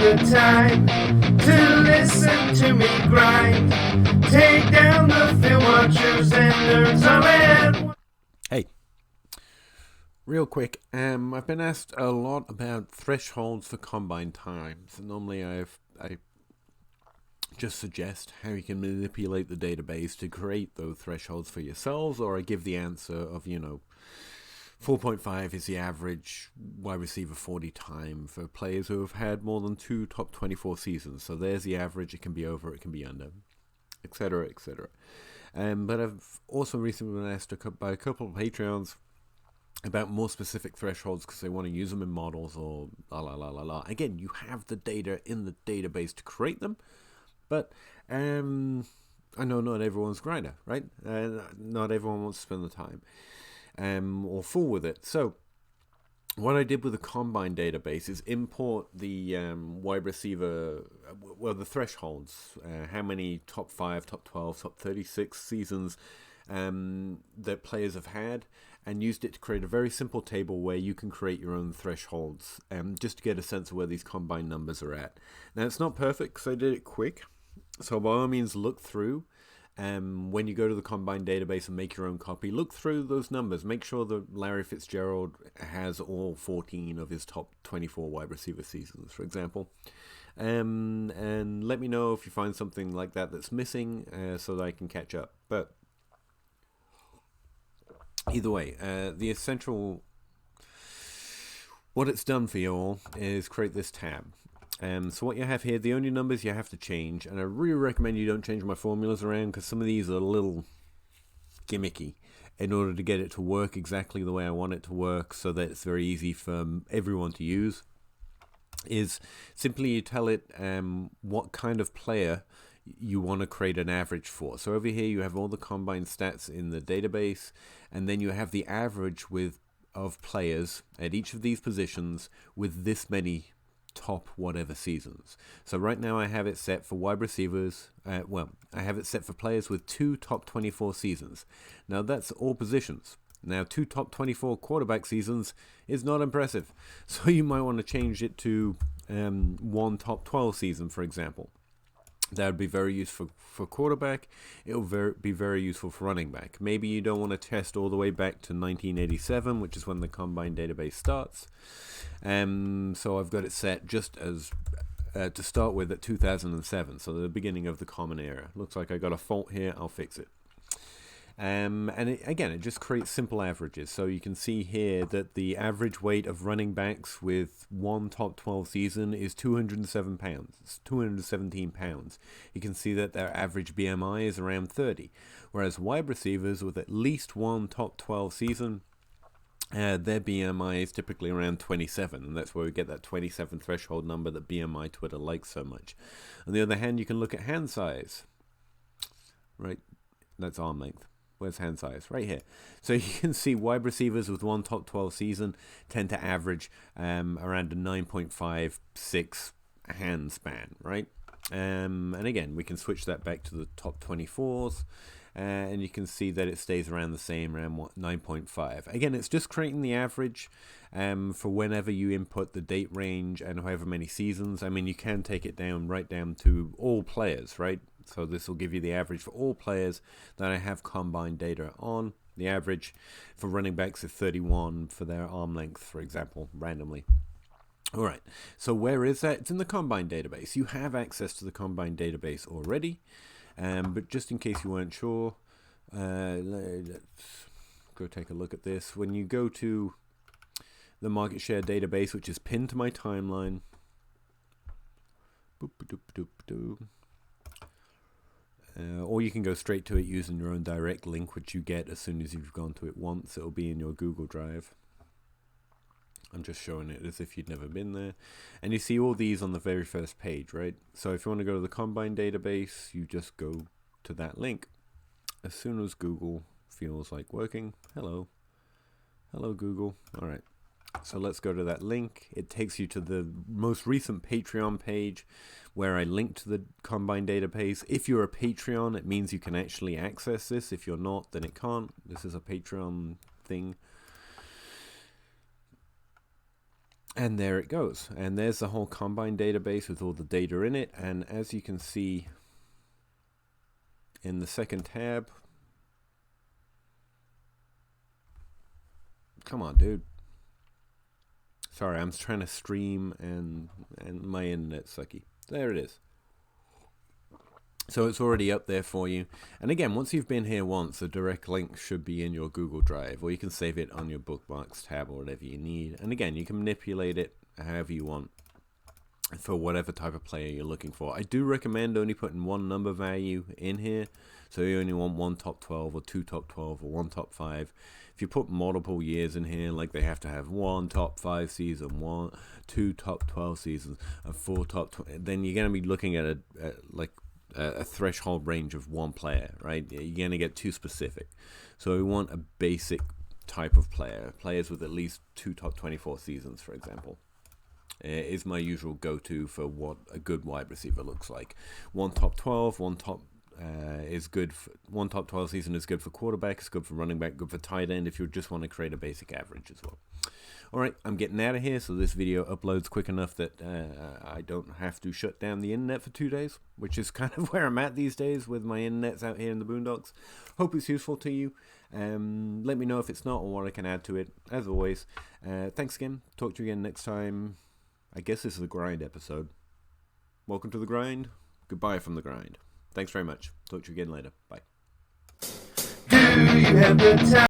the time to listen to me grind. Take down the film watchers and nerds all at. Hey, real quick, I've been asked a lot about thresholds for combine times. Normally I just suggest how you can manipulate the database to create those thresholds for yourselves, or I give the answer of, 4.5 is the average wide receiver 40 time for players who have had more than 2 top 24 seasons. So there's the average. It can be over, it can be under, etc., etc. But I've also recently been asked by a couple of Patreons about more specific thresholds because they want to use them in models or la. Again, you have the data in the database to create them, but I know not everyone's grinder, right? Not everyone wants to spend the time or fool with it. So what I did with the Combine database is import the wide receiver, the thresholds, how many top 5, top 12, top 36 seasons that players have had, and used it to create a very simple table where you can create your own thresholds just to get a sense of where these Combine numbers are at. Now, it's not perfect because I did it quick, so by all means look through. When you go to the Combine database and make your own copy, look through those numbers. Make sure that Larry Fitzgerald has all 14 of his top 24 wide receiver seasons, for example. And let me know if you find something like that that's missing so that I can catch up. But either way, the essential, what it's done for you all is create this tab. So what you have here, the only numbers you have to change, and I really recommend you don't change my formulas around because some of these are a little gimmicky in order to get it to work exactly the way I want it to work so that it's very easy for everyone to use, is simply you tell it what kind of player you want to create an average for. So over here you have all the Combine stats in the database, and then you have the average of players at each of these positions with this many top whatever seasons. So right now I have it set for wide receivers, I have it set for players with 2 top 24 seasons. Now that's all positions. Now 2 top 24 quarterback seasons is not impressive, so you might want to change it to 1 top 12 season, for example. That would be very useful for quarterback. It will be very useful for running back. Maybe you don't want to test all the way back to 1987, which is when the Combine database starts. So I've got it set just as to start with at 2007, so the beginning of the Common Era. Looks like I got a fault here. I'll fix it. And it just creates simple averages. So you can see here that the average weight of running backs with 1 top 12 season is 207 pounds. It's 217 pounds. You can see that their average BMI is around 30. Whereas wide receivers with at least 1 top 12 season, their BMI is typically around 27. And that's where we get that 27 threshold number that BMI Twitter likes so much. On the other hand, you can look at hand size. Right? That's arm length. Where's hand size? Right here. So you can see wide receivers with 1 top 12 season tend to average around a 9.56 hand span, right? And again, we can switch that back to the top 24s, and you can see that it stays around the same, around 9.5. Again, it's just creating the average for whenever you input the date range and however many seasons. I mean, you can take it down right down to all players, right? So this will give you the average for all players that I have Combine data on. The average for running backs is 31 for their arm length, for example, randomly. All right, so where is that? It's in the Combine database. You have access to the Combine database already, but just in case you weren't sure, let's go take a look at this. When you go to the market share database, which is pinned to my timeline, or you can go straight to it using your own direct link, which you get as soon as you've gone to it once. It'll be in your Google Drive. I'm just showing it as if you'd never been there. And you see all these on the very first page, right? So if you want to go to the Combine database, you just go to that link. As soon as Google feels like working. Hello Google. All right. So let's go to that link. It takes you to the most recent Patreon page where I link to the Combine database. If you're a Patreon, it means you can actually access this. If you're not, then it can't. This is a Patreon thing. And there it goes. And there's the whole Combine database with all the data in it. And as you can see in the second tab, come on, dude. Sorry, I'm trying to stream and my internet's sucky. There it is. So it's already up there for you. And again, once you've been here once, the direct link should be in your Google Drive, or you can save it on your bookmarks tab or whatever you need. And again, you can manipulate it however you want for whatever type of player you're looking for. I do recommend only putting one number value in here. So you only want one top 12 or two top 12 or one top 5. If you put multiple years in here, like they have to have one top 5 season, two top 12 seasons, and 4 top 20, then you're going to be looking at a threshold range of one player, right? You're going to get too specific. So we want a basic type of player. Players with at least 2 top 24 seasons, for example, is my usual go-to for what a good wide receiver looks like. One top 12, one top is good for, one top 12 season is good for quarterback, it's good for running back, good for tight end if you just want to create a basic average as well. Alright, I'm getting out of here, so this video uploads quick enough that I don't have to shut down the internet for 2 days, which is kind of where I'm at these days with my internets out here in the boondocks. Hope it's useful to you. Let me know if it's not or what I can add to it. As always, thanks again. Talk to you again next time. I guess this is the grind episode. Welcome to the grind. Goodbye from the grind. Thanks very much. Talk to you again later. Bye. Do you have the time?